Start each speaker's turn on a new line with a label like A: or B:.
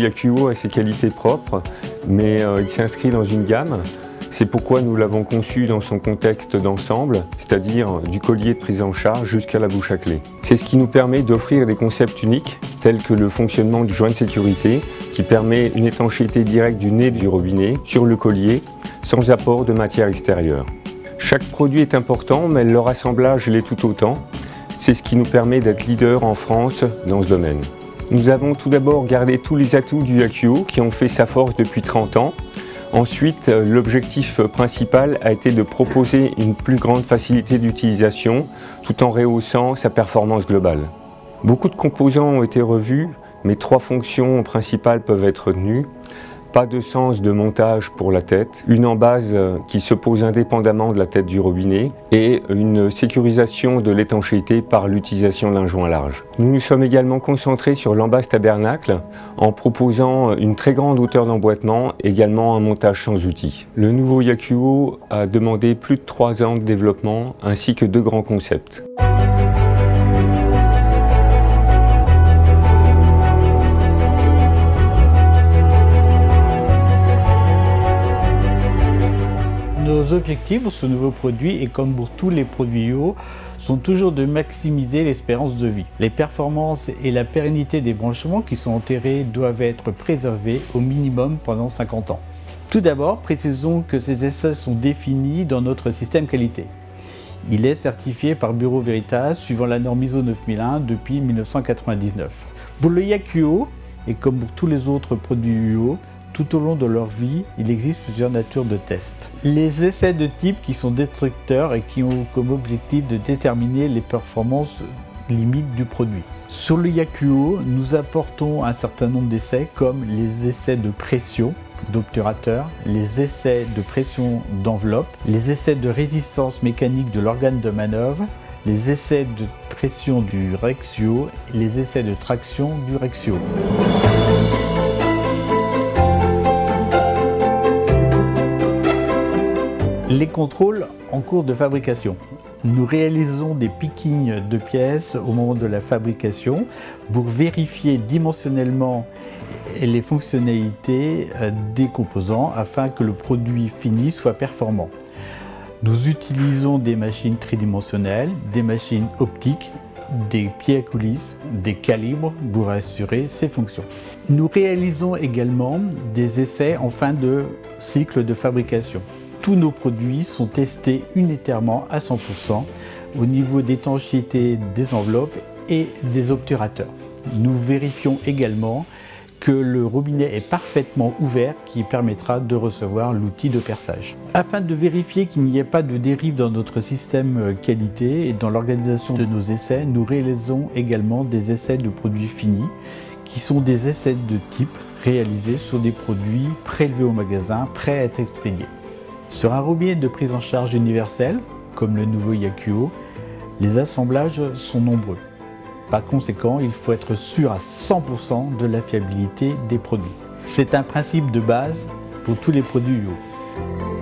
A: Yakuo a ses qualités propres, mais il s'inscrit dans une gamme. C'est pourquoi nous l'avons conçu dans son contexte d'ensemble, c'est-à-dire du collier de prise en charge jusqu'à la bouche à clé. C'est ce qui nous permet d'offrir des concepts uniques, tels que le fonctionnement du joint de sécurité, qui permet une étanchéité directe du nez du robinet sur le collier, sans apport de matière extérieure. Chaque produit est important, mais leur assemblage l'est tout autant. C'est ce qui nous permet d'être leader en France dans ce domaine. Nous avons tout d'abord gardé tous les atouts du Yakuo qui ont fait sa force depuis 30 ans. Ensuite, l'objectif principal a été de proposer une plus grande facilité d'utilisation tout en rehaussant sa performance globale. Beaucoup de composants ont été revus, mais 3 fonctions principales peuvent être retenues. Pas de sens de montage pour la tête, une embase qui se pose indépendamment de la tête du robinet et une sécurisation de l'étanchéité par l'utilisation d'un joint large. Nous nous sommes également concentrés sur l'embase tabernacle en proposant une très grande hauteur d'emboîtement, également un montage sans outils. Le nouveau Yakuo a demandé plus de 3 ans de développement ainsi que 2 grands concepts.
B: Nos objectifs pour ce nouveau produit, et comme pour tous les produits Yakuo, sont toujours de maximiser l'espérance de vie. Les performances et la pérennité des branchements qui sont enterrés doivent être préservés au minimum pendant 50 ans. Tout d'abord, précisons que ces essais sont définis dans notre système qualité. Il est certifié par Bureau Veritas suivant la norme ISO 9001 depuis 1999. Pour le Yakuo, et comme pour tous les autres produits Yakuo, tout au long de leur vie, il existe plusieurs natures de tests. Les essais de type qui sont destructeurs et qui ont comme objectif de déterminer les performances limites du produit. Sur le Yakuo, nous apportons un certain nombre d'essais comme les essais de pression d'obturateur, les essais de pression d'enveloppe, les essais de résistance mécanique de l'organe de manœuvre, les essais de pression du Rexio et les essais de traction du Rexio. Les contrôles en cours de fabrication. Nous réalisons des pickings de pièces au moment de la fabrication pour vérifier dimensionnellement les fonctionnalités des composants afin que le produit fini soit performant. Nous utilisons des machines tridimensionnelles, des machines optiques, des pieds à coulisses, des calibres pour assurer ces fonctions. Nous réalisons également des essais en fin de cycle de fabrication. Tous nos produits sont testés unitairement à 100% au niveau d'étanchéité des enveloppes et des obturateurs. Nous vérifions également que le robinet est parfaitement ouvert qui permettra de recevoir l'outil de perçage. Afin de vérifier qu'il n'y ait pas de dérive dans notre système qualité et dans l'organisation de nos essais, nous réalisons également des essais de produits finis qui sont des essais de type réalisés sur des produits prélevés au magasin, prêts à être expédiés. Sur un robinet de prise en charge universel, comme le nouveau Yakuo, les assemblages sont nombreux. Par conséquent, il faut être sûr à 100% de la fiabilité des produits. C'est un principe de base pour tous les produits Yakuo.